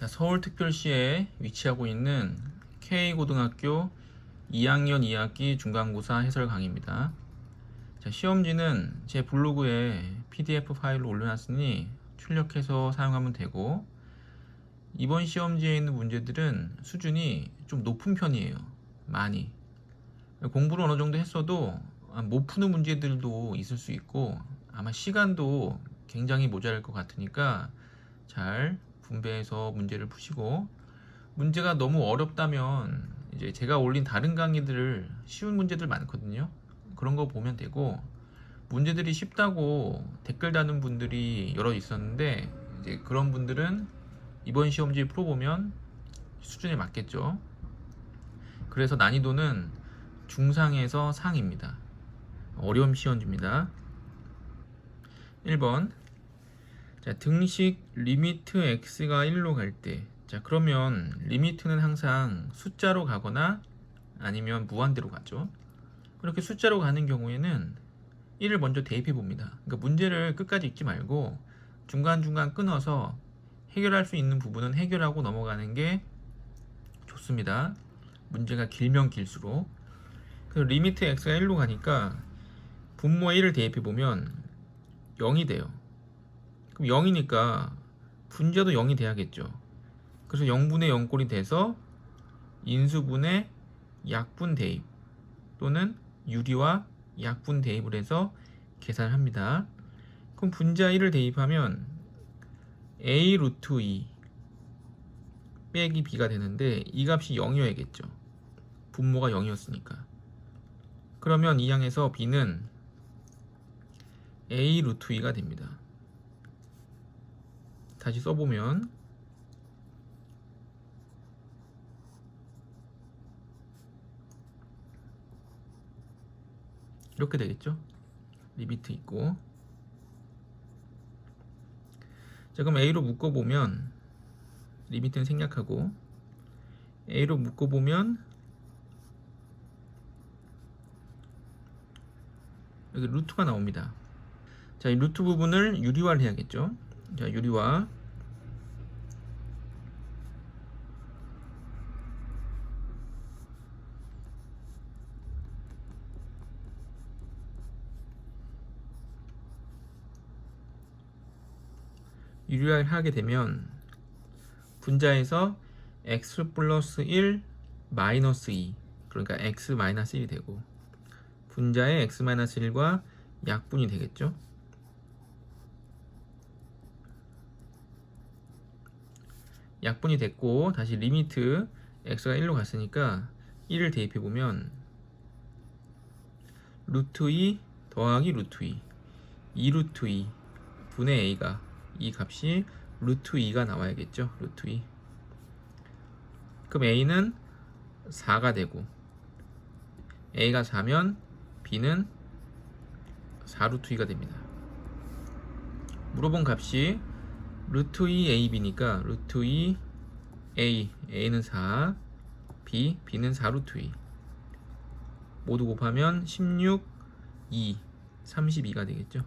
자, 서울특별시에 위치하고 있는 K고등학교 2학년 2학기 중간고사 해설 강의입니다. 자, 시험지는 제 블로그에 PDF 파일로 올려놨으니 출력해서 사용하면 되고, 이번 시험지에 있는 문제들은 수준이 좀 높은 편이에요. 많이. 공부를 어느 정도 했어도 못 푸는 문제들도 있을 수 있고, 아마 시간도 굉장히 모자랄 것 같으니까 잘 분배해서 문제를 푸시고, 문제가 너무 어렵다면 이제 제가 올린 다른 강의들을 쉬운 문제들 많거든요. 그런 거 보면 되고, 문제들이 쉽다고 댓글 다는 분들이 여러 있었는데, 이제 그런 분들은 이번 시험지 풀어보면 수준에 맞겠죠. 그래서 난이도는 중상에서 상입니다. 어려움 시험지입니다. 1번. 자, 등식 리미트 x가 1로 갈 때, 자, 그러면 리미트는 항상 숫자로 가거나 아니면 무한대로 가죠. 그렇게 숫자로 가는 경우에는 1을 먼저 대입해 봅니다. 그러니까 문제를 끝까지 읽지 말고 중간중간 끊어서 해결할 수 있는 부분은 해결하고 넘어가는 게 좋습니다. 문제가 길면 길수록. 그래서 리미트 x가 1로 가니까 분모에 1을 대입해 보면 0이 돼요. 그럼 0이니까 분자도 0이 돼야겠죠. 그래서 0분의 0꼴이 돼서 인수분의 약분 대입 또는 유리와 약분 대입을 해서 계산을 합니다. 그럼 분자 1을 대입하면 a 루트 2 빼기 b가 되는데, 이 값이 0이어야겠죠. 분모가 0이었으니까. 그러면 이 항에서 b는 a 루트 2가 됩니다. 다시 써보면 이렇게 되겠죠. 리미트 있고. 자, 그럼 a로 묶어보면 리미트는 생략하고 a로 묶어보면 여기 루트가 나옵니다. 자, 이 루트 부분을 유리화를 해야겠죠. 자, 유리화. 유리화를 하게 되면 분자에서 x 플러스 1 마이너스 2, 그러니까 x 마이너스 1이 되고, 분자의 x 마이너스 1과 약분이 되겠죠. 약분이 됐고, 다시 리미트 x가 1로 갔으니까 1을 대입해 보면 루트 2 더하기 루트 2 2루트 2 분의 a가, 이 값이 루트 2가 나와야겠죠. 루트 2. 그럼 a는 4가 되고, a가 4면 b는 4루트 2가 됩니다. 물어본 값이 루트 2 ab니까 루트 2 a는 4, b는 4루트 2 모두 곱하면 16, 2, 32가 되겠죠.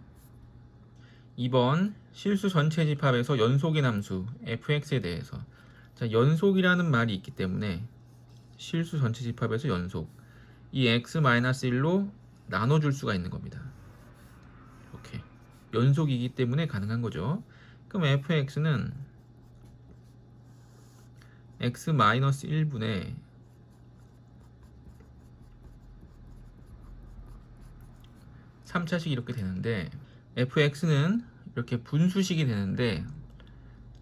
2번 실수 전체 집합에서 연속인 함수 fx에 대해서, 자, 연속이라는 말이 있기 때문에 실수 전체 집합에서 연속, 이 x-1로 나눠줄 수가 있는 겁니다. 이렇게 연속이기 때문에 가능한 거죠. 그럼 fx는 x-1분의 3차식 이렇게 되는데, fx는 이렇게 분수식이 되는데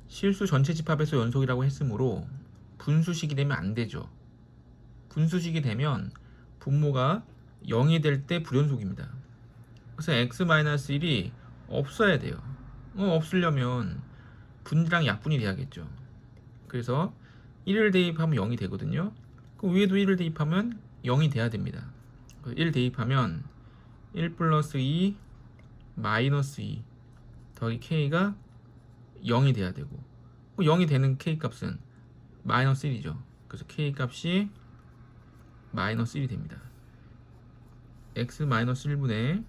실수 전체 집합에서 연속이라고 했으므로 분수식이 되면 안 되죠. 분수식이 되면 분모가 0이 될 때 불연속입니다. 그래서 x-1이 없어야 돼요. 없으려면 분이랑 약분이 돼야겠죠. 그래서 1을 대입하면 0이 되거든요. 그 위에도 1을 대입하면 0이 돼야 됩니다. 1 대입하면 1 플러스 2 마이너스 2 더하기 k가 0이 돼야 되고, 0이 되는 k 값은 마이너스 1이죠. 그래서 k 값이 마이너스 1이 됩니다. x 마이너스 1분의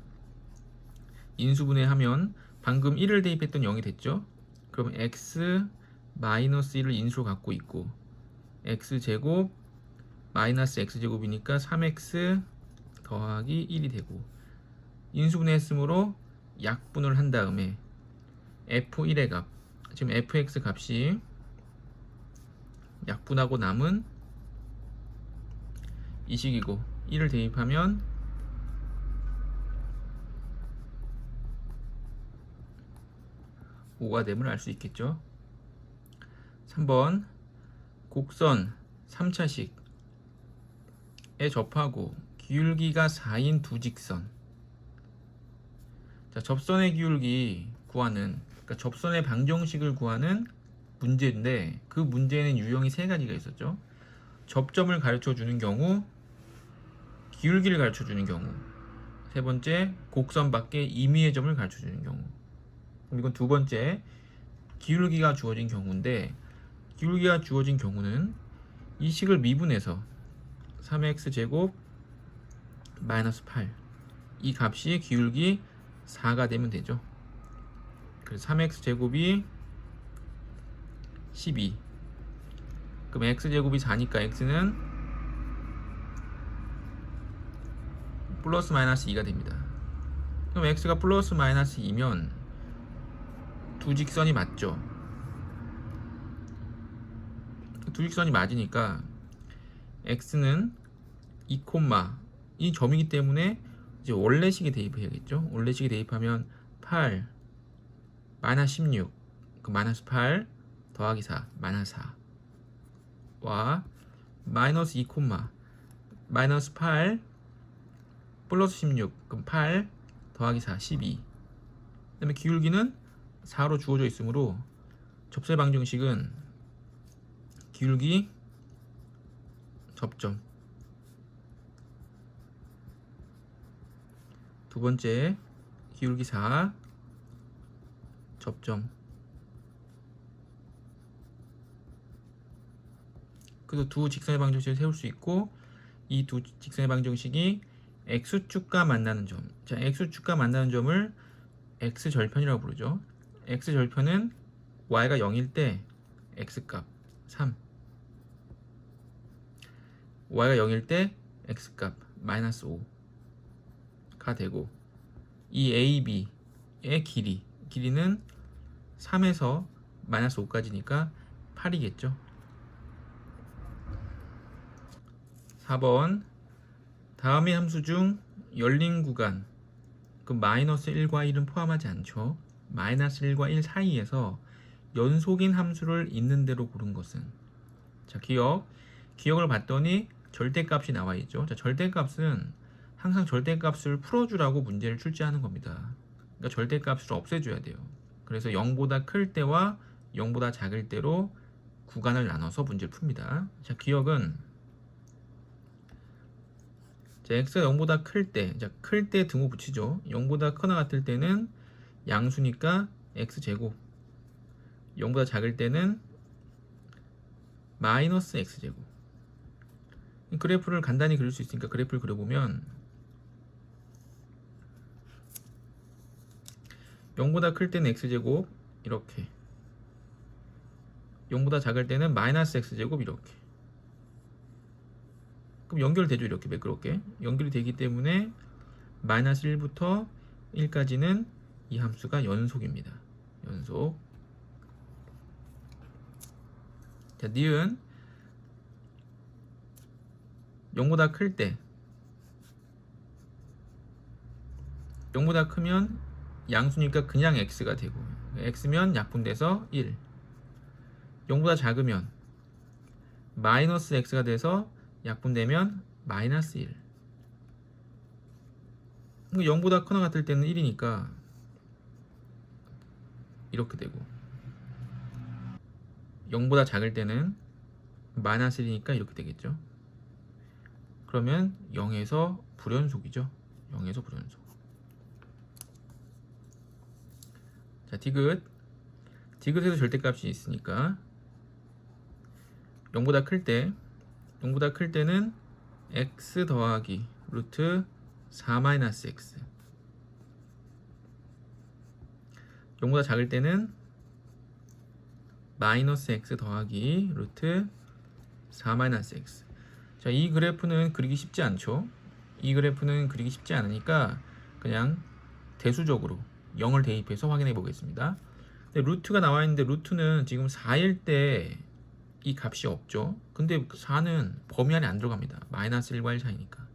인수분해 하면 방금 1을 대입했던 0이 됐죠. 그럼 x 마이너스 1을 인수로 갖고 있고 x제곱 마이너스 x제곱이니까 3x 더하기 1이 되고 인수분해했으므로 약분을 한 다음에 f1의 값, 지금 fx 값이 약분하고 남은 이 식이고 1을 대입하면 5가 됨을 알 수 있겠죠. 3번 곡선 3차식에 접하고 기울기가 4인 두 직선. 자, 접선의 기울기 구하는, 그러니까 접선의 방정식을 구하는 문제인데 그 문제에는 유형이 세 가지가 있었죠. 접점을 가르쳐 주는 경우, 기울기를 가르쳐 주는 경우, 세 번째 곡선 밖에 임의의 점을 가르쳐 주는 경우. 그럼 이건 두 번째 기울기가 주어진 경우인데, 기울기가 주어진 경우는 이 식을 미분해서 3x 제곱 마이너스 8, 이 값이 기울기 4가 되면 되죠. 그래서 3x 제곱이 12, 그럼 x 제곱이 4니까 x는 플러스 마이너스 2가 됩니다. 그럼 x가 플러스 마이너스 2면 두 직선이 맞죠. 두 직선이 맞으니까 x는 2, 이 점이기 때문에 이제 원래식에 대입해야겠죠. 원래식에 대입하면 8 마이너스 16, 그 마이너스 8 더하기 4 마이너스 4와 마이너스 2, 마이너스 8 플러스 16, 그럼 8 더하기 4 12. 그 다음에 기울기는 4로 주어져 있으므로 접세 방정식은 기울기 접점, 두 번째 기울기 4 접점, 그래서 두 직선의 방정식을 세울 수 있고 이 두 직선의 방정식이 x축과 만나는 점, 자 x축과 만나는 점을 x절편이라고 부르죠. x절편은 y가 0일 때 x값 3, y가 0일 때 x값 마이너스 5가 되고, 이 AB의 길이는 3에서 마이너스 5까지니까 8이겠죠. 4번 다음의 함수 중 열린 구간, 그 마이너스 1과 1은 포함하지 않죠. 마이너스 1과 1 사이에서 연속인 함수를 있는 대로 고른 것은, 자 기억을 봤더니 절대값이 나와 있죠. 자, 절대값은 항상 절대값을 풀어주라고 문제를 출제하는 겁니다. 그러니까 절대값을 없애줘야 돼요. 그래서 0보다 클 때와 0보다 작을 때로 구간을 나눠서 문제를 풉니다. 자, 기억은 자, x가 0보다 클 때, 자, 클 때 등호 붙이죠. 0보다 크거나 같을 때는 양수니까 x제곱, 0보다 작을 때는 마이너스 x제곱. 그래프를 간단히 그릴 수 있으니까 그래프를 그려보면 0보다 클 때는 x제곱 이렇게, 0보다 작을 때는 마이너스 x제곱 이렇게. 그럼 연결되죠. 이렇게 매끄럽게 연결이 되기 때문에 마이너스 1부터 1까지는 이 함수가 연속입니다. 연속. 자, 니은 0보다 클 때, 0보다 크면 양수니까 그냥 x가 되고, x면 약분돼서 1. 0보다 작으면 마이너스 x가 돼서 약분되면 마이너스 1. 0보다 크거나 같을 때는 1이니까 이렇게 되고, 0보다 작을 때는 마이너스 1이니까 이렇게 되겠죠. 그러면 0에서 불연속이죠. 0에서 불연속. 자, 디귿에도 절대값이 있으니까 0보다 클 때는 x 더하기 루트 4 마이너스 x, 0보다 작을 때는 마이너스 x 더하기 루트 4 마이너스 x. 자, 이 그래프는 그리기 쉽지 않죠. 이 그래프는 그리기 쉽지 않으니까 그냥 대수적으로 0을 대입해서 확인해 보겠습니다. 근데 루트가 나와 있는데 루트는 지금 4일 때 이 값이 없죠. 근데 4는 범위 안에 안 들어갑니다. 마이너스 1과 1 사이니까.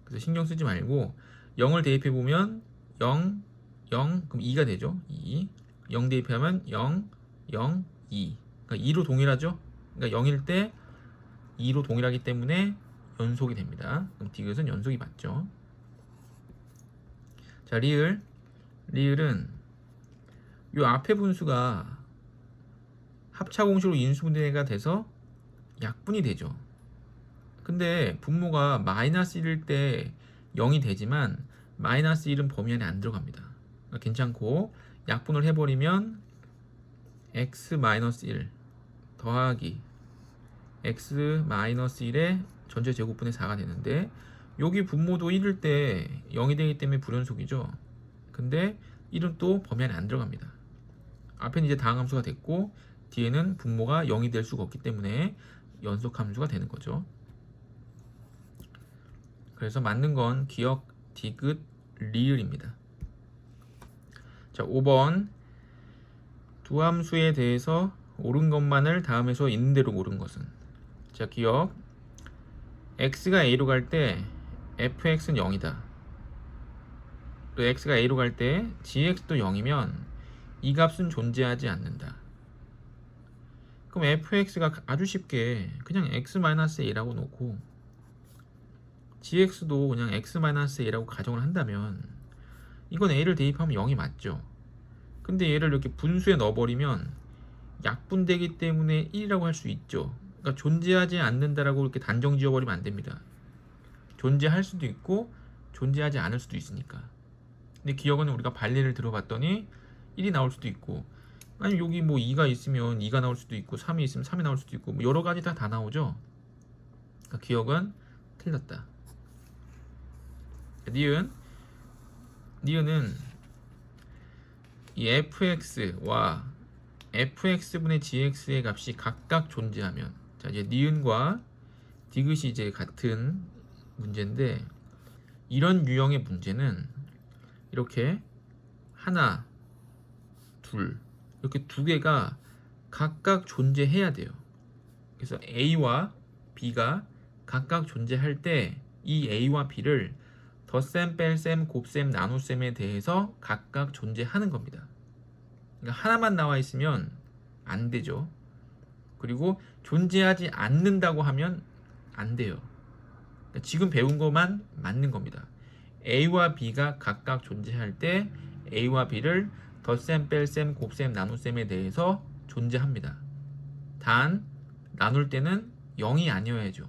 그래서 신경 쓰지 말고 0을 대입해 보면 0, 0, 그럼 2가 되죠. 2. 0 대입하면 0, 0, 2. 그러니까 2로 동일하죠. 그러니까 0일 때 2로 동일하기 때문에 연속이 됩니다. 그럼 디귿은 연속이 맞죠. 자, 리을은 이 앞에 분수가 합차공식으로 인수분해가 돼서 약분이 되죠. 근데 분모가 마이너스 1일 때 0이 되지만 마이너스 1은 범위 안에 안 들어갑니다. 그러니까 괜찮고 약분을 해버리면 x 마이너스 1 더하기 x 마이너스 1의 전체 제곱분의 4가 되는데 여기 분모도 1일 때 0이 되기 때문에 불연속이죠. 근데 1은 또 범위 안에 안 들어갑니다. 앞에는 이제 다항함수가 됐고 뒤에는 분모가 0이 될 수가 없기 때문에 연속함수가 되는 거죠. 그래서 맞는 건 기억, 디귿, 리을입니다. 자, 5번 두 함수에 대해서 옳은 것만을 다음에서 있는 대로 고른 것은. 자, 기억 x가 a로 갈 때 fx는 0이다. 또 x가 a로 갈 때 gx도 0이면 이 값은 존재하지 않는다. 그럼 fx가 아주 쉽게 그냥 x-a라고 놓고 gx도 그냥 x-a라고 가정을 한다면 이건 a를 대입하면 0이 맞죠. 근데 얘를 이렇게 분수에 넣어버리면 약분되기 때문에 1이라고 할 수 있죠. 그러니까 존재하지 않는다라고 이렇게 단정 지어버리면 안 됩니다. 존재할 수도 있고 존재하지 않을 수도 있으니까. 근데 기억은 우리가 발례를 들어봤더니 1이 나올 수도 있고 아니 여기 뭐 2가 있으면 2가 나올 수도 있고 3이 있으면 3이 나올 수도 있고 뭐 여러 가지 다 나오죠. 그러니까 기억은 틀렸다. 니은은 이 fx와 fx분의 gx의 값이 각각 존재하면 자 이제 니은과 디귿이 이제 같은 문제인데 이런 유형의 문제는 이렇게 하나, 둘 이렇게 두 개가 각각 존재해야 돼요. 그래서 A와 B가 각각 존재할 때 이 A와 B를 덧셈, 뺄셈, 곱셈, 나눗셈에 대해서 각각 존재하는 겁니다. 그러니까 하나만 나와 있으면 안 되죠. 그리고 존재하지 않는다고 하면 안 돼요. 그러니까 지금 배운 것만 맞는 겁니다. A와 B가 각각 존재할 때 A와 B를 덧셈, 뺄셈, 곱셈, 나눗셈에 대해서 존재합니다. 단 나눌 때는 0이 아니어야죠.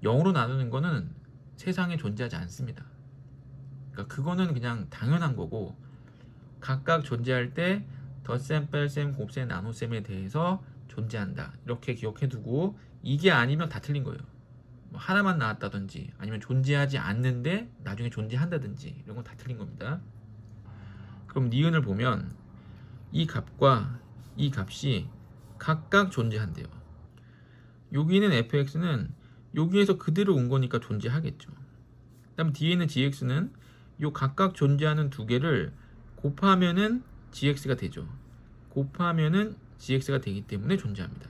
0으로 나누는 거는 세상에 존재하지 않습니다. 그러니까 그거는 그냥 당연한 거고 각각 존재할 때 덧셈, 뺄셈, 곱셈, 나눗셈에 대해서 존재한다. 이렇게 기억해두고 이게 아니면 다 틀린 거예요. 뭐 하나만 나왔다든지 아니면 존재하지 않는데 나중에 존재한다든지 이런 건 다 틀린 겁니다. 그럼 니은을 보면 이 값과 이 값이 각각 존재한대요. 여기는 fx는 여기에서 그대로 온 거니까 존재하겠죠. 그다음 뒤에 있는 gx는 요 각각 존재하는 두 개를 곱하면은 gx가 되죠. 곱하면은 gx가 되기 때문에 존재합니다.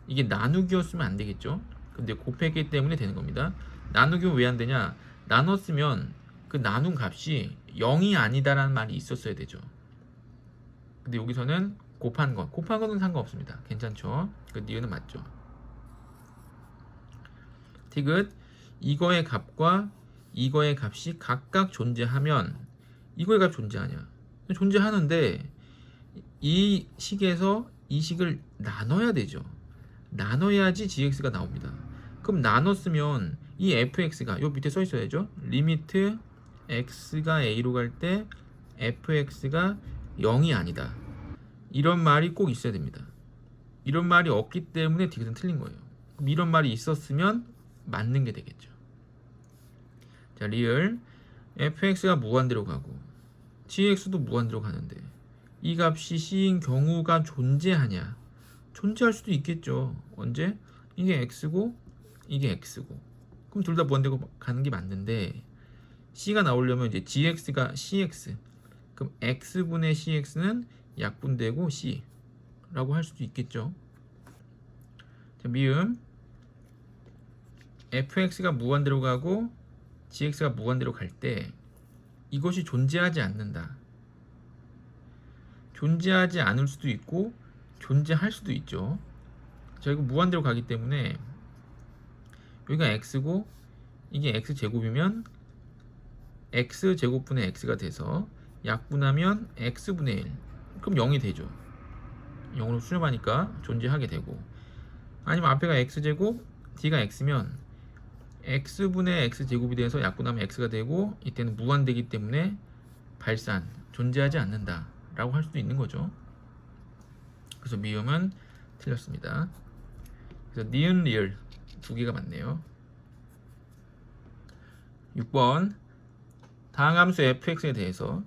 이게 나누기였으면 안 되겠죠. 근데 곱했기 때문에 되는 겁니다. 나누기는 왜 안 되냐? 나눴으면 그 나눈 값이 0이 아니다라는 말이 있었어야 되죠. 근데 여기서는 곱한 거는 상관없습니다. 괜찮죠? 그 니은은 맞죠. 디귿 이거의 값과 이거의 값이 각각 존재하면 이거의 값이 존재하냐? 존재하는데 이 식에서 이 식을 나눠야 되죠. 나눠야지 gx가 나옵니다. 그럼 나눴으면 이 fx가 요 밑에 써 있어야죠. 리미트 x가 a로 갈 때 fx가 0이 아니다. 이런 말이 꼭 있어야 됩니다. 이런 말이 없기 때문에 디귿은 틀린 거예요. 그럼 이런 말이 있었으면 맞는 게 되겠죠. 자, 리을 fx가 무한대로 가고 gx도 무한대로 가는데 이 값이 C인 경우가 존재하냐? 존재할 수도 있겠죠. 언제? 이게 X고 이게 X고, 그럼 둘 다 무한대로 가는 게 맞는데, C가 나오려면 이제 GX가 CX, 그럼 X분의 CX는 약분되고 C라고 할 수도 있겠죠. 자, 미음 fx가 무한대로 가고 gx가 무한대로 갈 때 이것이 존재하지 않는다. 존재하지 않을 수도 있고 존재할 수도 있죠. 자, 이거 무한대로 가기 때문에 여기가 x고 이게 x제곱이면 x제곱분의 x가 돼서 약분하면 x분의 1, 그럼 0이 되죠. 0으로 수렴하니까 존재하게 되고, 아니면 앞에가 x제곱 d가 x면 x분의 x제곱이 돼서 약분하면 x가 되고, 이때는 무한대기 때문에 발산, 존재하지 않는다 라고 할 수도 있는 거죠. 그래서 미음은 틀렸습니다. 그래서 니은 리을 두 개가 맞네요. 6번 다항함수 fx에 대해서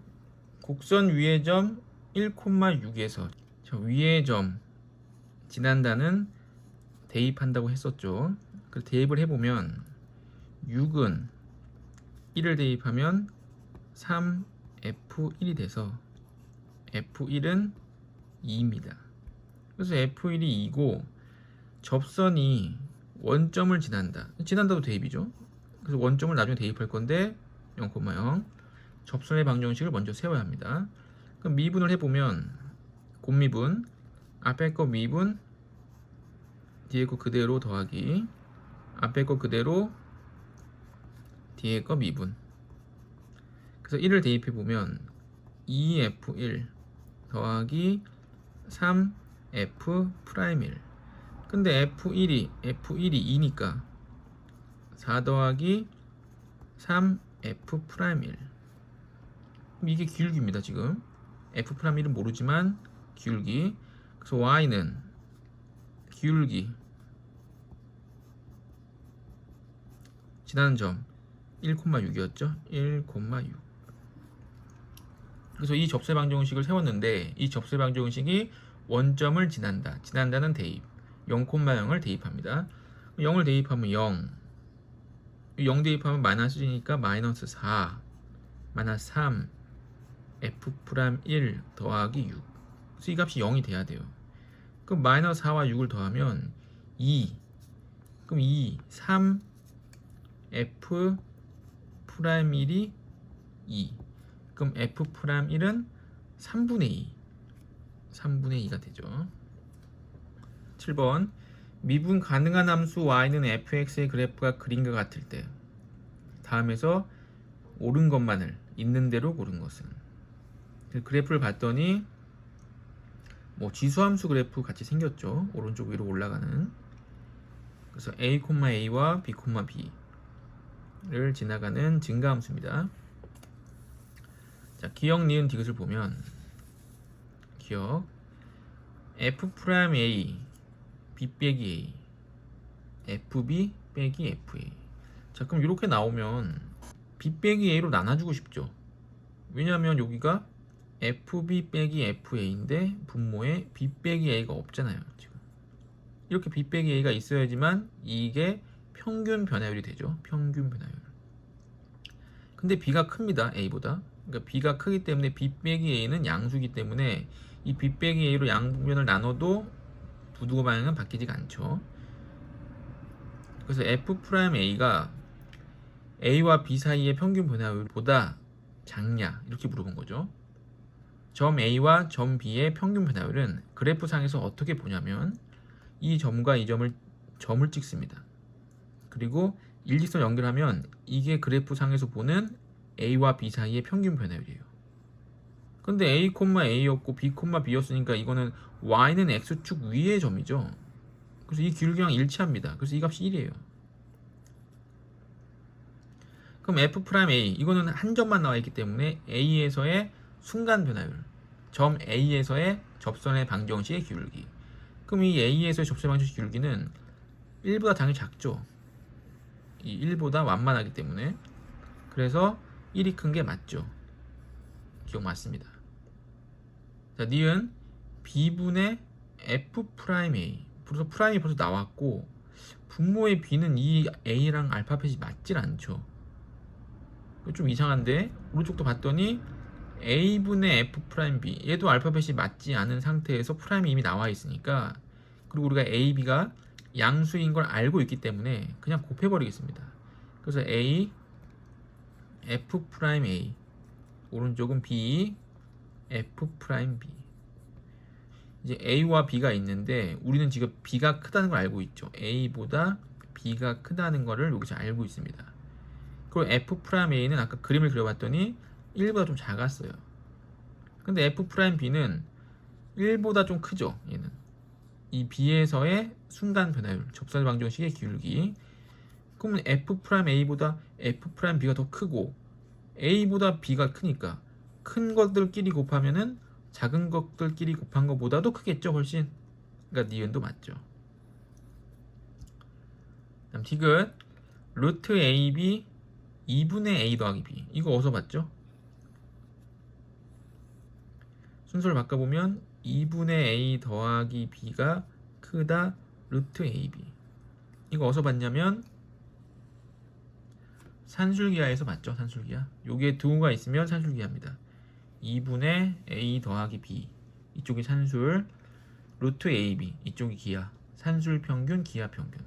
곡선 위의 점 1,6에서 위의 점 지난다는 대입한다고 했었죠. 그 대입을 해보면 6은 1을 대입하면 3F1이 돼서 F1은 2입니다. 그래서 F1이 2고 접선이 원점을 지난다도 대입이죠. 그래서 원점을 나중에 대입할 건데 0,0 접선의 방정식을 먼저 세워야 합니다. 그럼 미분을 해보면 곱미분, 앞에 거 미분, 뒤에 거 그대로 더하기, 앞에 거 그대로, 뒤에 거 미분. 그래서 1을 대입해보면 2F1 더하기 3F'1. 근데 F1이 2니까 4 더하기 3F'1. 이게 기울기입니다. 지금 F'1은 모르지만 기울기. 그래서 Y는 기울기 지나는 점 1,6이었죠. 1,6. 그래서 이 접세 방정식을 세웠는데, 이 접세 방정식이 원점을 지난다는 대입 0,0을 대입합니다. 0을 대입하면 0 대입하면 마이너스니까 마이너스 4 마이너스 3 F'1 더하기 6. 그래서 이 값이 0이 돼야 돼요. 그럼 마이너스 4와 6을 더하면 2. 그럼 3 F'1이 2. 그럼 F'1은 3분의 2가 되죠. 7번 미분 가능한 함수 y는 fx의 그래프가 그린과 같을 때 다음에서 옳은 것만을 있는 대로 고른 것은. 그래프를 봤더니 뭐 지수함수 그래프 같이 생겼죠. 오른쪽 위로 올라가는. 그래서 a,a와 b,b를 지나가는 증가함수입니다. 자, 기억 니은 디귿을 보면 기억 f'(a) b 빼기 a fb 빼기 fa. 자, 그럼 이렇게 나오면 b 빼기 a로 나눠주고 싶죠. 왜냐하면 여기가 fb 빼기 fa인데 분모에 b 빼기 a가 없잖아요. 지금 이렇게 b 빼기 a가 있어야지만 이게 평균 변화율이 되죠. 평균 변화율. 근데 b가 큽니다. a보다. 그러니까 b가 크기 때문에 b 빼기 a는 양수이기 때문에 이 b 빼기 a로 양변을 나눠도 부두고 방향은 바뀌지가 않죠. 그래서 f'a가 a와 b 사이의 평균 변화율보다 작냐 이렇게 물어본 거죠. 점 a와 점 b의 평균 변화율은 그래프상에서 어떻게 보냐면 이 점과 이 점을 찍습니다. 그리고 일직선 연결하면 이게 그래프상에서 보는 a와 b 사이의 평균 변화율이에요. 근데 a, a였고 b, b였으니까 이거는 y는 x축 위의 점이죠. 그래서 이 기울기랑 일치합니다. 그래서 이 값이 1이에요. 그럼 f'A 이거는 한 점만 나와 있기 때문에 a에서의 순간 변화율, 점 a에서의 접선의 방정식의 기울기. 그럼 이 a에서의 접선의 방정식 기울기는 1보다 당연히 작죠. 이 1보다 완만하기 때문에. 그래서 1이 큰 게 맞죠. 기억 맞습니다. 자, 니은 b분의 f 프라임 a. 벌써 프라임이 벌써 나왔고 분모의 b는 이 a랑 알파벳이 맞질 않죠. 좀 이상한데 오른쪽도 봤더니 a분의 f 프라임 b, 얘도 알파벳이 맞지 않은 상태에서 프라임이 이미 나와 있으니까, 그리고 우리가 a, b가 양수인 걸 알고 있기 때문에 그냥 곱해 버리겠습니다. 그래서 a f 프라임 a, 오른쪽은 b f 프라임 b. 이제 a와 b가 있는데 우리는 지금 b가 크다는 걸 알고 있죠. a보다 b가 크다는 거를 여기서 알고 있습니다. 그리고 f 프라임 a는 아까 그림을 그려봤더니 1보다 좀 작았어요. 근데 f 프라임 b는 1보다 좀 크죠. 얘는 이 b에서의 순간 변화율, 접살 방정식의 기울기. 그러면 f 프라임 a보다 f 프라임 b가 더 크고 a보다 b가 크니까 큰 것들끼리 곱하면은 작은 것들끼리 곱한 것보다도 크겠죠, 훨씬. 그러니까 니은도 맞죠. 다음 디귿 루트 ab 2분의 a 더하기 b. 이거 어디서 봤죠? 순서를 바꿔보면 2분의 a 더하기 b가 크다 루트 ab. 이거 어디서 봤냐면 산술기하에서 봤죠. 산술기하. 요게 등호가 있으면 산술기하입니다. 2분의 a 더하기 b, 이쪽이 산술, 루트 ab, 이쪽이 기하. 산술 평균, 기하 평균.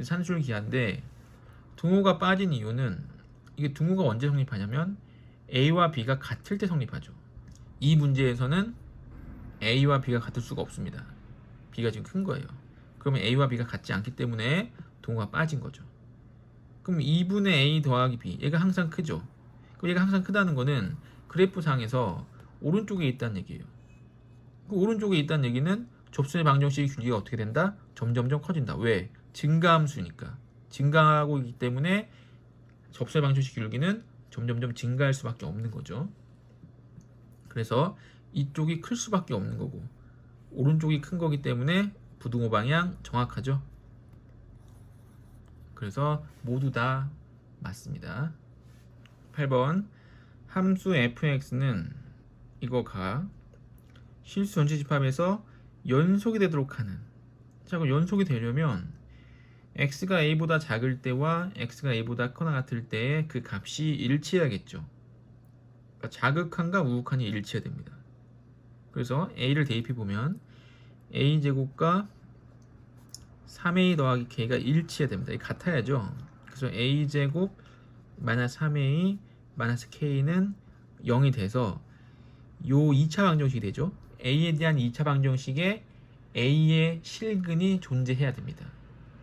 산술 기하인데 등호가 빠진 이유는, 이게 등호가 언제 성립하냐면 a와 b가 같을 때 성립하죠. 이 문제에서는 a와 b가 같을 수가 없습니다. b가 지금 큰 거예요. 그러면 a와 b가 같지 않기 때문에 등호가 빠진 거죠. 그럼 2분의 a 더하기 b, 얘가 항상 크죠. 그럼 얘가 항상 크다는 거는 그래프상에서 오른쪽에 있다는 얘기예요. 그 오른쪽에 있다는 얘기는 접선의 방정식의 길이가 어떻게 된다? 점점점 커진다. 왜? 증가함수니까. 증가하고 있기 때문에 접선의 방정식 길이는 점점점 증가할 수밖에 없는 거죠. 그래서 이쪽이 클 수밖에 없는 거고, 오른쪽이 큰 거기 때문에 부등호 방향 정확하죠. 그래서 모두 다 맞습니다. 8번 함수 fx는 이거가 실수 전체 집합에서 연속이 되도록 하는. 자, 그럼 연속이 되려면 x가 a보다 작을 때와 x가 a보다 크거나 같을 때의 그 값이 일치해야겠죠. 그러니까 자극한과 우극한이 일치해야 됩니다. 그래서 a를 대입해 보면 a제곱과 3a 더하기 k가 일치해야 됩니다. 이게 같아야죠. 그래서 a제곱 마이너스 3a 마이너스 k는 0이 돼서 요 2차 방정식이 되죠. a에 대한 2차 방정식에 a의 실근이 존재해야 됩니다.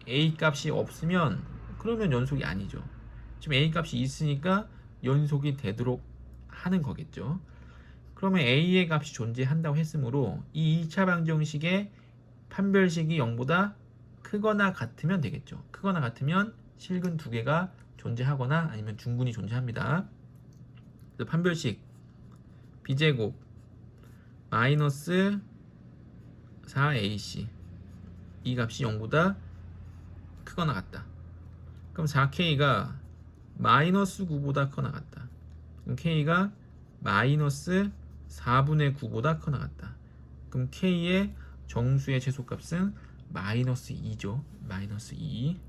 a 값이 없으면 그러면 연속이 아니죠. 지금 a 값이 있으니까 연속이 되도록 하는 거겠죠. 그러면 a의 값이 존재한다고 했으므로 이 2차 방정식의 판별식이 0보다 크거나 같으면 되겠죠. 크거나 같으면 실근 두 개가 존재하거나 아니면 중근이 존재합니다. 그래서 판별식 b제곱 마이너스 4ac, 이 값이 0보다 크거나 같다. 그럼 4k가 마이너스 9보다 크거나 같다. 그럼 k가 마이너스 4분의 9보다 크거나 같다. 그럼 k의 정수의 최소값은 마이너스 2죠. 마이너스 2.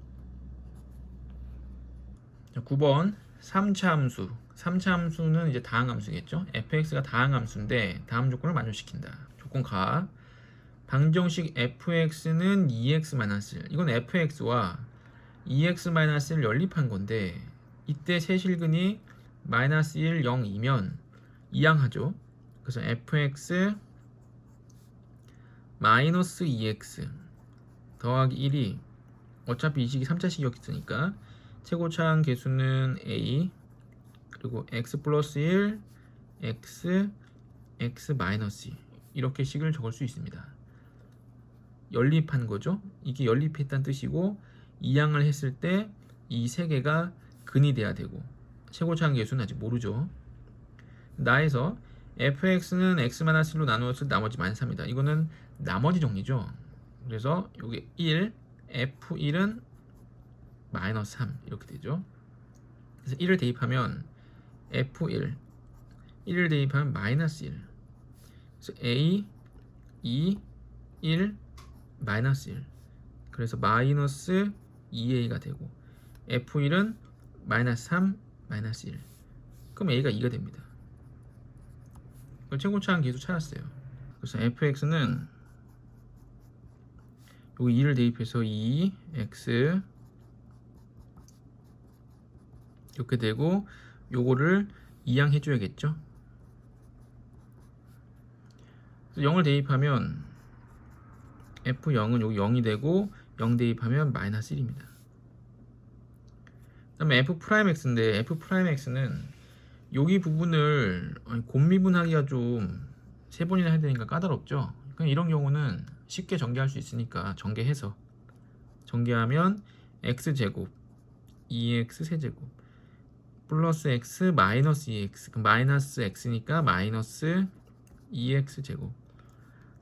자, 9번 3차 함수. 3차 함수는 이제 다항함수겠죠. fx가 다항함수인데 다음 조건을 만족시킨다. 조건 가. 방정식 fx는 2x-1. 이건 fx와 2x-1을 연립한 건데 이때 세실근이 마이너스 1, 0이면 이항하죠. 그래서 fx 마이너스 2x 더하기 1이 어차피 이 식이 3차식이었으니까 최고차항 계수는 a, 그리고 x 플러스 1, x, x 마이너스 2, 이렇게 식을 적을 수 있습니다. 연립한 거죠. 이게 연립했다는 뜻이고 이항을 했을 때 이 세 개가 근이 돼야 되고 최고차항 계수는 아직 모르죠. 나에서 fx는 x-1로 나누었을 나머지 -3이다. 이거는 나머지 정리죠. 그래서 여기 1, f1은 마이너스 3 이렇게 되죠. 그래서 1을 대입하면 f1, 1을 대입하면 마이너스 1. 그래서 A, 2, 1, 마이너스 1. 그래서 마이너스 2A가 되고 F1은 마이너스 3, 마이너스 1. 그럼 A가 2가 됩니다. 최고차항 계수 찾았어요. 그래서 fx는 여기 2를 대입해서 2x 이렇게 되고 요거를 이항 해줘야겠죠. 0을 대입하면 f0은 여기 0이 되고 0 대입하면 마이너스 1입니다. 그 다음에 f'x인데 f'x는 여기 부분을 곱미분하기가 좀 3번이나 해야 되니까 까다롭죠. 그냥 이런 경우는 쉽게 전개할 수 있으니까 전개해서 전개하면 x제곱 2x 세제곱 플러스 x 마이너스 2x 그럼 마이너스 x니까 마이너스 2x 제곱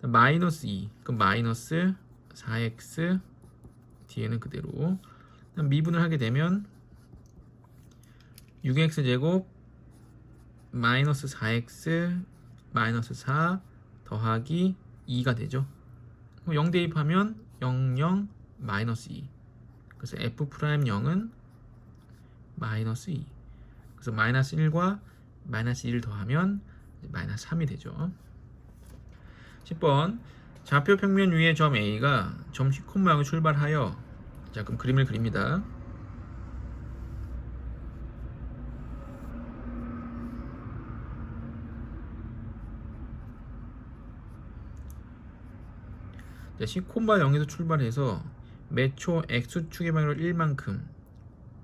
마이너스 2 그럼 마이너스 4x 뒤에는 그대로 미분을 하게 되면 6x 제곱 마이너스 4x 마이너스 4 더하기 2가 되죠. 0 대입하면 0, 0 마이너스 2. 그래서 f'0은 마이너스 2. 그래서 마이너스 1과 마이너스 1을 더하면 마이너스 3이 되죠. 10번 좌표 평면 위의 점 A가 점 C 모양을 출발하여 자 그럼 그림을 그립니다. 자, C,0에서 출발해서 매초 X축의 방향으로 1만큼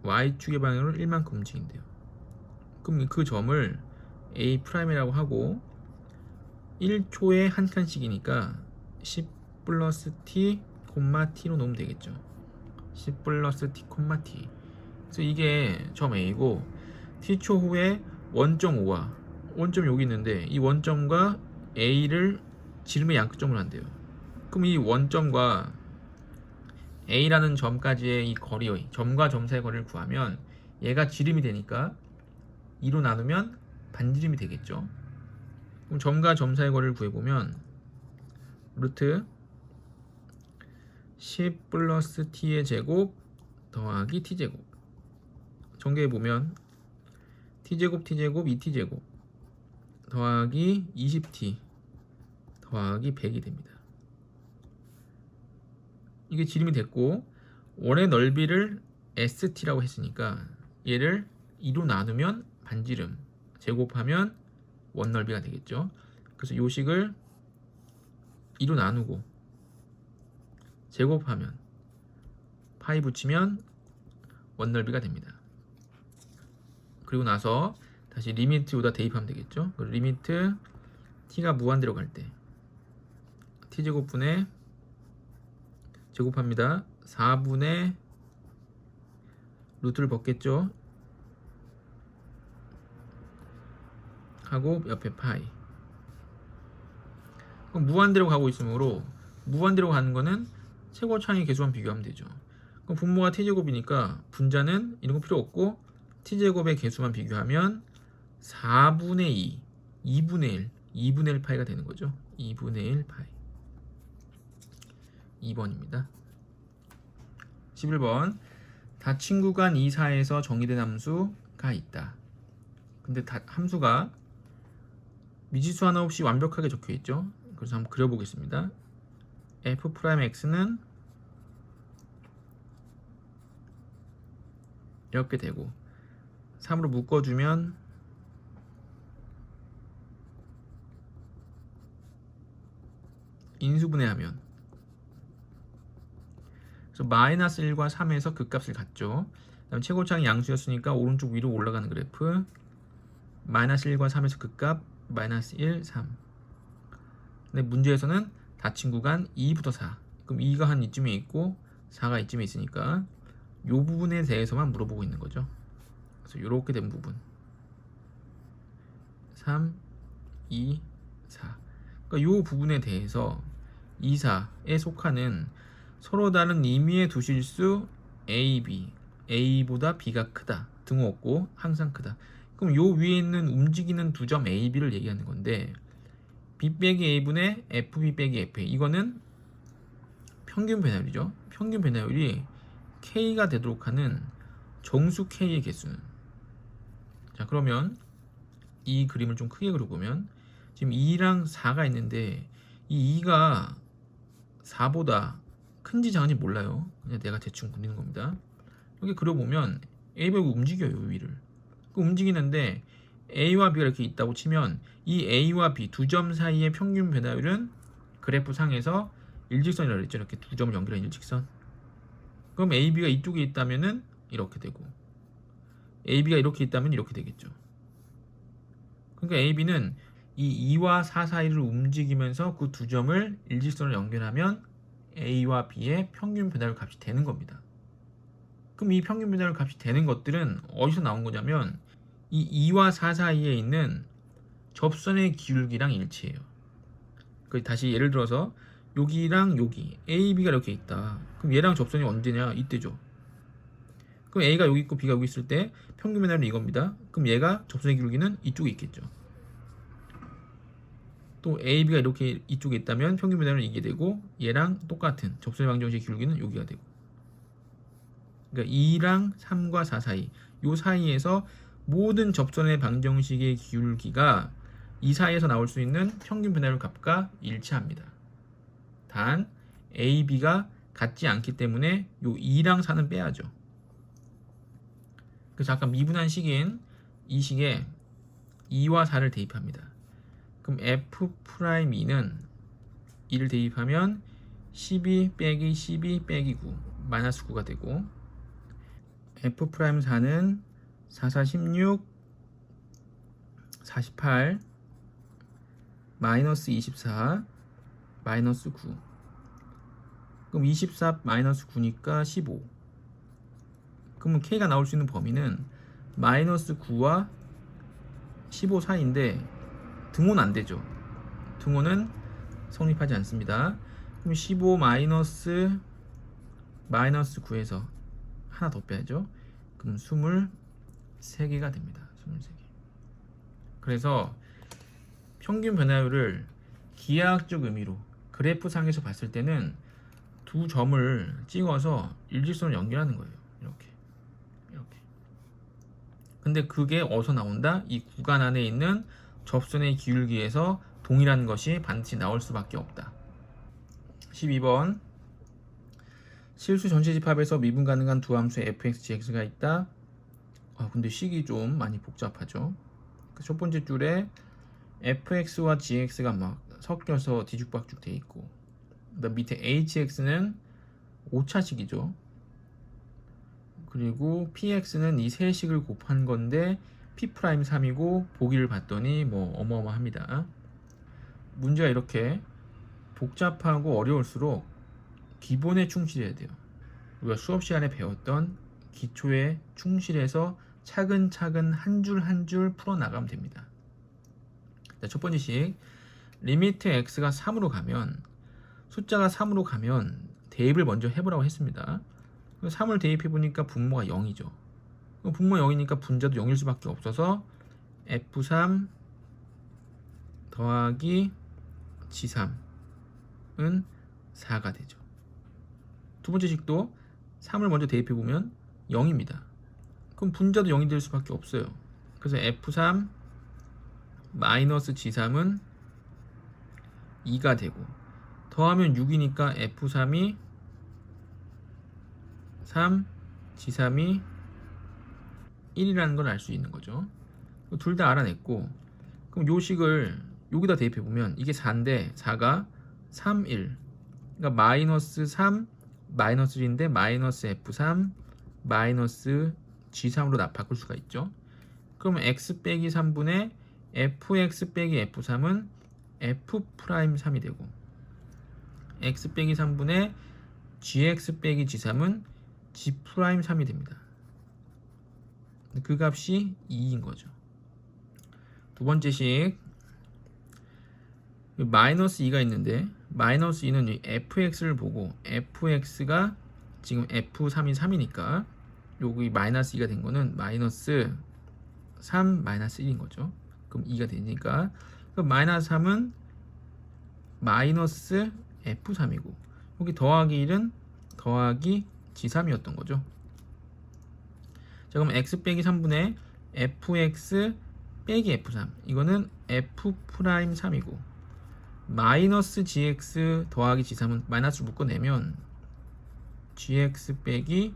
Y축의 방향으로 1만큼 움직인대요. 그럼 그 점을 A'이라고 하고 1초에 한 칸씩이니까 10 플러스 T, T로 놓으면 되겠죠. 10 플러스 T, T. 그래서 이게 점 A고 T초 후에 원점 O와 원점 여기 있는데 이 원점과 A를 지름의 양끝점으로 한대요. 그럼 이 원점과 A라는 점까지의 이 거리, 점과 점 사이의 거리를 구하면 얘가 지름이 되니까 2로 나누면 반지름이 되겠죠. 그럼 점과 점 사이의 거리를 구해보면 루트 10 플러스 t의 제곱 더하기 t제곱 전개해보면 t제곱 2t제곱 더하기 20t 더하기 100이 됩니다. 이게 지름이 됐고 원의 넓이를 ST라고 했으니까 얘를 2로 나누면 반지름 제곱하면 원 넓이가 되겠죠. 그래서 요식을 2로 나누고 제곱하면 파이 붙이면 원 넓이가 됩니다. 그리고 나서 다시 리미트 여기다 대입하면 되겠죠. 리미트 t가 무한대로 갈 때 t제곱분의 제곱합니다. 4분의 루트를 벗겠죠. 하고 옆에 파이. 그럼 무한대로 가고 있으므로 무한대로 가는 거는 최고차항의 개수만 비교하면 되죠. 그럼 분모가 t제곱이니까 분자는 이런 거 필요 없고 t제곱의 개수만 비교하면 4분의 2, 2분의 1, 2분의 1 파이가 되는 거죠. 2분의 1 파이. 2번입니다. 11번 닫힌 구간 이사에서 정의된 함수가 있다. 근데 함수가 미지수 하나 없이 완벽하게 적혀 있죠. 그래서 한번 그려보겠습니다. f'x는 이렇게 되고 3으로 묶어주면 인수분해하면 그래서 마이너스 1과 3에서 극값을 갖죠. 그다음 최고차항이 양수였으니까 오른쪽 위로 올라가는 그래프 마이너스 1과 3에서 극값 마이너스 1, 3. 근데 문제에서는 닫힌 구간 2부터 4. 그럼 2가 한 이쯤에 있고 4가 이쯤에 있으니까 이 부분에 대해서만 물어보고 있는 거죠. 그래서 이렇게 된 부분 3, 2, 4. 그러니까 이 부분에 대해서 2, 4에 속하는 서로 다른 임의의 두 실수 A, B, A보다 B가 크다. 등호 없고 항상 크다. 그럼 요 위에 있는 움직이는 두 점 A, B를 얘기하는 건데 B 빼기 A분의 FB 빼기 FA. 이거는 평균 배나율이죠. 평균 배나율이 K가 되도록 하는 정수 K의 개수는, 자 그러면 이 그림을 좀 크게 그려보면 지금 2랑 4가 있는데 이 2가 4보다 큰지 작은지 몰라요. 그냥 내가 대충 그리는 겁니다. 이렇게 그려보면 A가 움직여요. 위를 움직이는데 A와 B가 이렇게 있다고 치면 이 A와 B 두 점 사이의 평균 변화율은 그래프 상에서 일직선이라고 했죠. 이렇게 두 점을 연결한 일직선. 그럼 AB가 이쪽에 있다면은 이렇게 되고 AB가 이렇게 있다면 이렇게 되겠죠. 그러니까 AB는 이 2와 4 사이를 움직이면서 그 두 점을 일직선으로 연결하면 A와 B의 평균 변화율 값이 되는 겁니다. 그럼 이 평균 변화율 값이 되는 것들은 어디서 나온 거냐면 이 2와 4 사이에 있는 접선의 기울기랑 일치해요. 다시 예를 들어서 여기랑 여기 AB가 이렇게 있다. 그럼 얘랑 접선이 언제냐? 이때죠. 그럼 A가 여기 있고 B가 여기 있을 때 평균 변화율은 이겁니다. 그럼 얘가 접선의 기울기는 이쪽에 있겠죠. 또 AB가 이렇게 이쪽에 있다면 평균 변화율은 이게 되고 얘랑 똑같은 접선의 방정식의 기울기는 여기가 되고, 그러니까 2랑 3과 4 사이 요 사이에서 모든 접선의 방정식의 기울기가 이 사이에서 나올 수 있는 평균 변화율 값과 일치합니다. 단 A, B가 같지 않기 때문에 요 2랑 4는 빼야죠. 그래서 아까 미분한 식인 이 식에 2와 4를 대입합니다. 그럼 F'2는 2를 대입하면 12 빼기 12 빼기 9 마이너스 9가 되고, F'4는 4, 4, 16 48 마이너스 24 마이너스 9. 그럼 24 마이너스 9니까 15. 그러면 K가 나올 수 있는 범위는 마이너스 9와 15 사이인데 등호는 안 되죠. 등호는 성립하지 않습니다. 그럼 15 마이너스 9에서 하나 더 빼야죠. 그럼 23개가 됩니다. 23개. 그래서 평균 변화율을 기하학적 의미로 그래프 상에서 봤을 때는 두 점을 찍어서 일직선을 연결하는 거예요. 이렇게. 근데 그게 어디서 나온다? 이 구간 안에 있는 접선의 기울기에서 동일한 것이 반드시 나올 수밖에 없다. 12번. 실수 전체 집합에서 미분 가능한 두 함수의 fx, gx가 있다. 근데 식이 좀 많이 복잡하죠. 첫 번째 줄에 fx와 gx가 막 섞여서 뒤죽박죽 돼 있고, 그다음 밑에 hx는 오차식이죠. 그리고 px는 이 세 식을 곱한 건데 p'3이고 보기를 봤더니 뭐 어마어마합니다. 문제가 이렇게 복잡하고 어려울수록 기본에 충실해야 돼요. 우리가 수업 시간에 배웠던 기초에 충실해서 차근차근 한 줄 한 줄 풀어나가면 됩니다. 자, 첫 번째 식, 리미트 x가 3으로 가면, 숫자가 3으로 가면 대입을 먼저 해보라고 했습니다. 3을 대입해보니까 분모가 0이죠. 분모 0이니까 분자도 0일 수밖에 없어서 f3 더하기 g3은 4가 되죠. 두 번째 식도 3을 먼저 대입해보면 0입니다. 그럼 분자도 0이 될 수밖에 없어요. 그래서 f3 마이너스 g3은 2가 되고, 더하면 6이니까 f3이 3, g3이 1이라는 걸 알 수 있는 거죠. 둘 다 알아냈고, 그럼 요 식을 여기다 대입해보면 이게 4인데 4가 3, 1, 그러니까 마이너스 3 마이너스 1인데 마이너스 f3 마이너스 g3으로 바꿀 수가 있죠. 그러면 x 빼기 3분의 fx 빼기 f3은 f'3이 되고, x 빼기 3분의 gx 빼기 g3은 g'3이 됩니다. 그 값이 2인 거죠. 두 번째 식, 마이너스 2가 있는데 마이너스 2는 fx를 보고 fx가 지금 f3이 3이니까 여기 마이너스 2가 된 거는 마이너스 3 마이너스 1인 거죠. 그럼 2가 되니까, 그럼 마이너스 3은 마이너스 F3이고 여기 더하기 1은 더하기 G3이었던 거죠. 자, 그럼 x 빼기 3분의 fx 빼기 f3 이거는 f'3이고 마이너스 gx 더하기 g3은 마이너스를 묶어내면 gx 빼기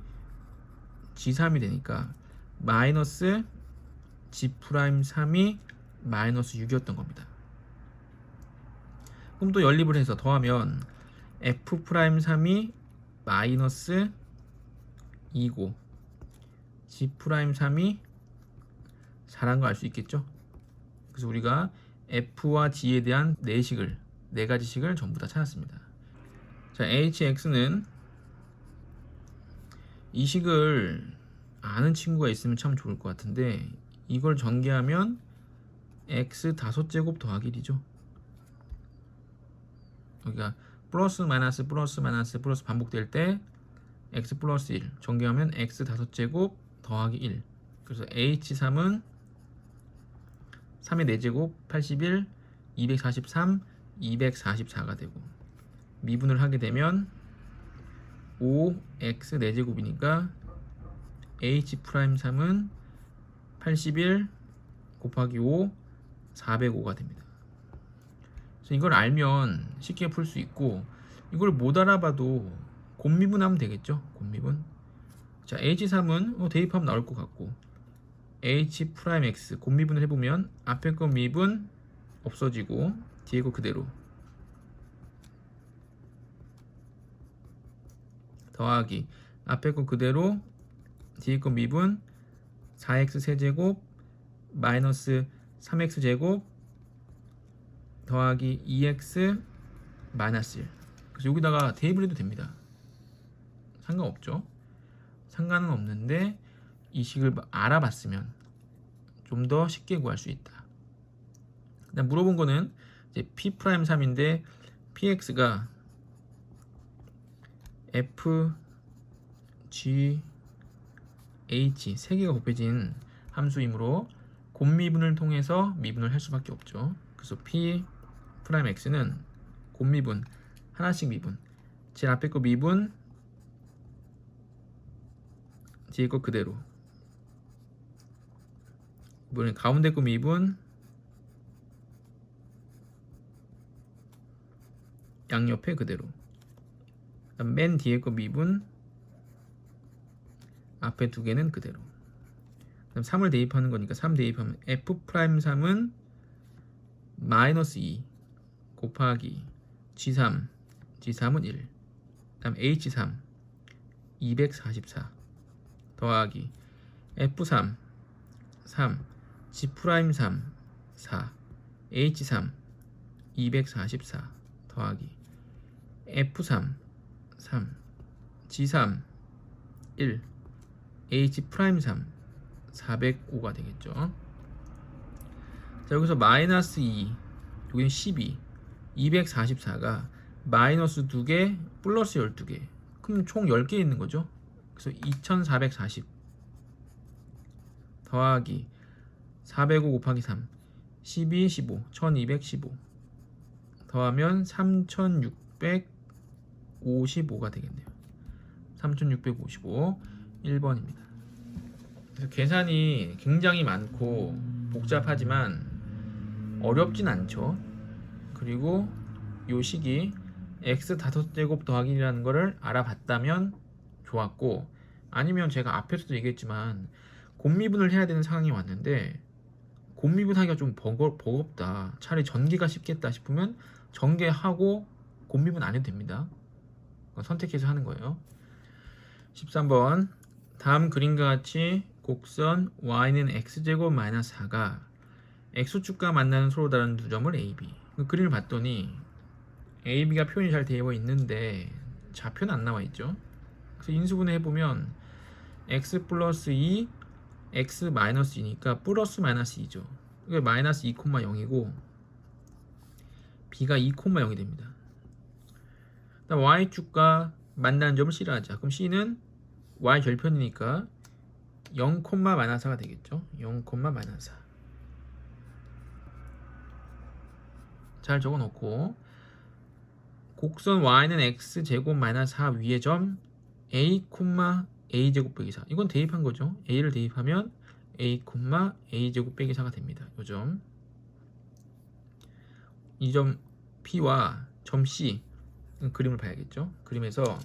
g3이 되니까 마이너스 g'3이 마이너스 6이었던 겁니다. 그럼 또 연립을 해서 더하면 f'3이 마이너스 2고 g'3이 4라는 거 알 수 있겠죠? 그래서 우리가 f와 g에 대한 네 가지식을 전부 다 찾았습니다. 자, hx는 이 식을 아는 친구가 있으면 참 좋을 것 같은데 이걸 전개하면 x 5제곱 더하기 1이죠. 여기가 플러스 마이너스 플러스 마이너스 플러스 반복될 때 x 플러스 1 전개하면 x 5제곱 더하기 1 그래서 h3은 3의 4제곱 81 243 244가 되고 미분을 하게 되면 5x 4제곱이니까 h'3은 81 곱하기 5 405가 됩니다. 그래서 이걸 알면 쉽게 풀 수 있고 이걸 못 알아봐도 곱미분하면 되겠죠. 곱미분. 자, h3은 대입하면 나올 것 같고 h'(x) 곱미분을 해보면 앞에 거 미분 없어지고 뒤에 거 그대로 더하기 앞에 거 그대로 뒤에 거 미분 4x 세제곱 마이너스 3x 제곱 더하기 2x 마이너스 1 그래서 여기다가 대입을 해도 됩니다. 상관없죠. 상관은 없는데 이 식을 알아봤으면 좀 더 쉽게 구할 수 있다. 일단 물어본 거는 이제 P'3인데 PX가 F, G, H 세 개가 곱해진 함수이므로 곱미분을 통해서 미분을 할 수밖에 없죠. 그래서 P'(X는 곱미분 하나씩 미분 제일 앞에 거 미분 뒤에 거 그대로 이번엔 가운데 거 미분 양옆에 그대로 맨 뒤에 거 미분 앞에 두 개는 그대로 그다음 3을 대입하는 거니까 3 대입하면 F'3은 마이너스 2 곱하기 G3은 1 그다음 H3 244 더하기 F3 3 G'3 4 H3 244 더하기 F3 3 G3 1 H'3 405가 되겠죠. 자, 여기서 마이너스 2 여기는 12 244가 마이너스 2개 플러스 12개 그럼 총 10개 있는 거죠. 그래서 2440 더하기 405 곱하기 3 12 15 1215 더하면 3655가 되겠네요. 3655 1번입니다. 그래서 계산이 굉장히 많고 복잡하지만 어렵진 않죠. 그리고 요 식이 x 5제곱 더하기 1이라는 거를 알아봤다면 좋았고 아니면 제가 앞에서도 얘기했지만 곱미분을 해야 되는 상황이 왔는데 곱미분하기가 좀 버겁다 차라리 전개가 쉽겠다 싶으면 전개하고 곱미분 안 해도 됩니다. 선택해서 하는 거예요. 13번 다음 그림과 같이 곡선 y는 x제곱 마이너스 4가 x축과 만나는 서로 다른 두 점을 AB 그 그림을 봤더니 AB가 표현이 잘 되어 있는데 좌표는 안 나와 있죠. 그래서 인수분해 해보면 x 플러스 2 x 마이너스 2니까 플러스 마이너스 2죠. 이게 마이너스 2,0이고 b가 2,0이 됩니다. 그다음 y축과 만나는 점을 C로 하자. 그럼 C는 y 절편이니까 0, 마이너스 4가 되겠죠. 0, 마이너스 4. 잘 적어놓고 곡선 y는 x제곱 마이너스 4 위의 점 a, a제곱 빼기 4. 이건 대입한 거죠. a를 대입하면 a, a제곱 빼기 4가 됩니다. 요 점. 이 점 P와 점 C 그림을 봐야겠죠. 그림에서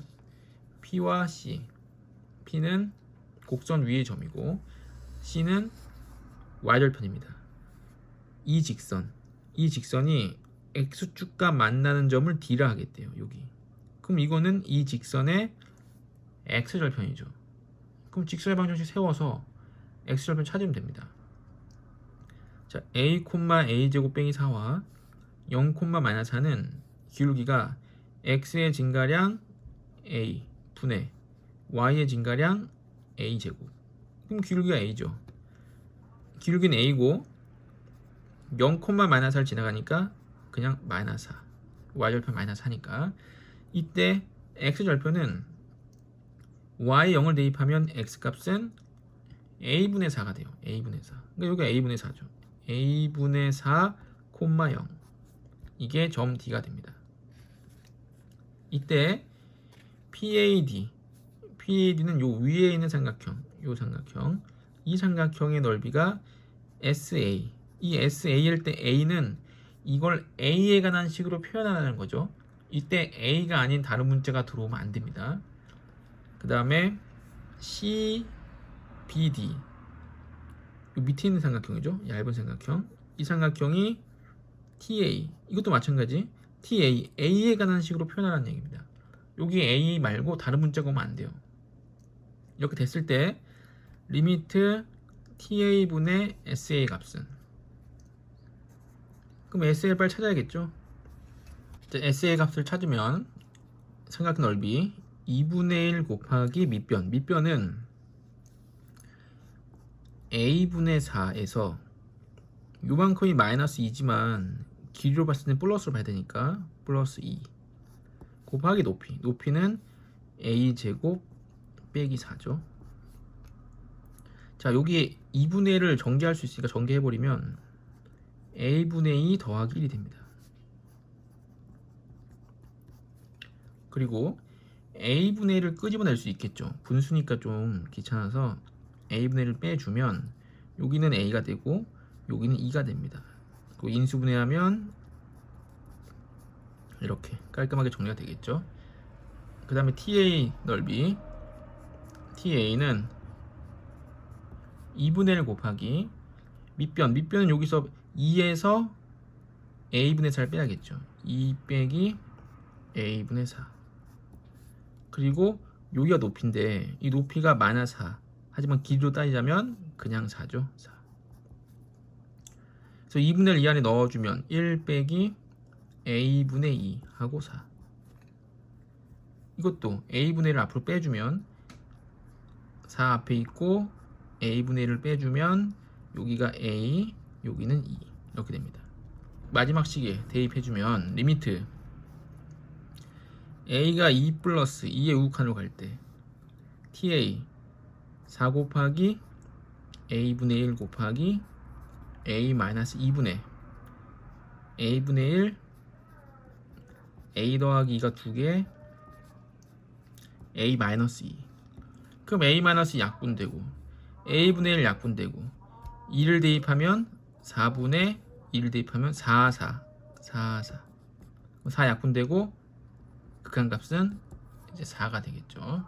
P와 C, P는 곡선 위의 점이고 C는 y절편입니다. 이 직선이 x축과 만나는 점을 D라 하겠대요. 여기. 그럼 이거는 이 직선의 x절편이죠. 그럼 직선의 방정식 세워서 x절편 찾으면 됩니다. 자, a, a제곱 빼기 4와 0, 마이너스 4는 기울기가 x의 증가량 a 분의 y의 증가량 a제곱. 그럼 기울기가 a죠. 기울기는 a고 0, 마이너스 4를 지나가니까 그냥 마이너스 4. y절편 마이너스 4니까 이때 x절편은 y 0을 대입하면 x값은 a분의 4가 돼요. a분의 4. 그러니까 여기가 a분의 4죠. a분의 4, 0. 이게 점 D가 됩니다. 이때 PAD는 요 위에 있는 삼각형, 이 삼각형의 넓이가 SA. 이 SA일 때 A는 이걸 A에 관한 식으로 표현하는 거죠. 이때 A가 아닌 다른 문자가 들어오면 안 됩니다. 그 다음에 CBD, 요 밑에 있는 삼각형이죠. 얇은 삼각형. 이 삼각형이 TA, 이것도 마찬가지. TA, A에 관한 식으로 표현하는 얘기입니다. 여기 A 말고 다른 문자가 오면 안 돼요. 이렇게 됐을 때 리미트 TA분의 SA 값은, 그럼 SA를 빨리 찾아야겠죠. SA 값을 찾으면 삼각형 넓이 2분의 1 곱하기 밑변은 A분의 4에서 요만큼이 마이너스 2지만 길이로 봤을 때 플러스로 봐야 되니까 플러스 2 곱하기 높이는 a제곱 빼기 4죠. 자, 여기 2분의 1을 전개할 수 있으니까 전개해버리면 a분의 2 더하기 1이 됩니다. 그리고 a분의 1을 끄집어낼 수 있겠죠. 분수니까 좀 귀찮아서 a분의 1을 빼주면 여기는 a가 되고 여기는 2가 됩니다. 그 인수분해하면 이렇게 깔끔하게 정리가 되겠죠. 그 다음에 TA 넓이, TA는 2분의 1 곱하기 밑변은 여기서 2에서 A분의 4를 빼야겠죠. 2 빼기 A분의 4. 그리고 여기가 높이인데 이 높이가 마이너스 4. 하지만 길이로 따지자면 그냥 4죠. 4. 그래서 2분의 1 이 안에 넣어주면 1 빼기 A분의 2 하고 4. 이것도 A분의 1을 앞으로 빼주면 4 앞에 있고 A분의 1을 빼주면 여기가 A, 여기는 2 이렇게 됩니다. 마지막 식에 대입해주면 리미트 A가 2 플러스 2의 우극한으로 갈 때 TA 4 곱하기 A분의 1 곱하기 A 마이너스 2분의 A분의 1 A 더하기 2가 2개 A 마이너스 2. 그럼 A 마이너스 2 약분되고 A분의 1 약분되고 2를 대입하면 4분의 2를 대입하면 4 약분되고 극한값은 이제 4가 되겠죠.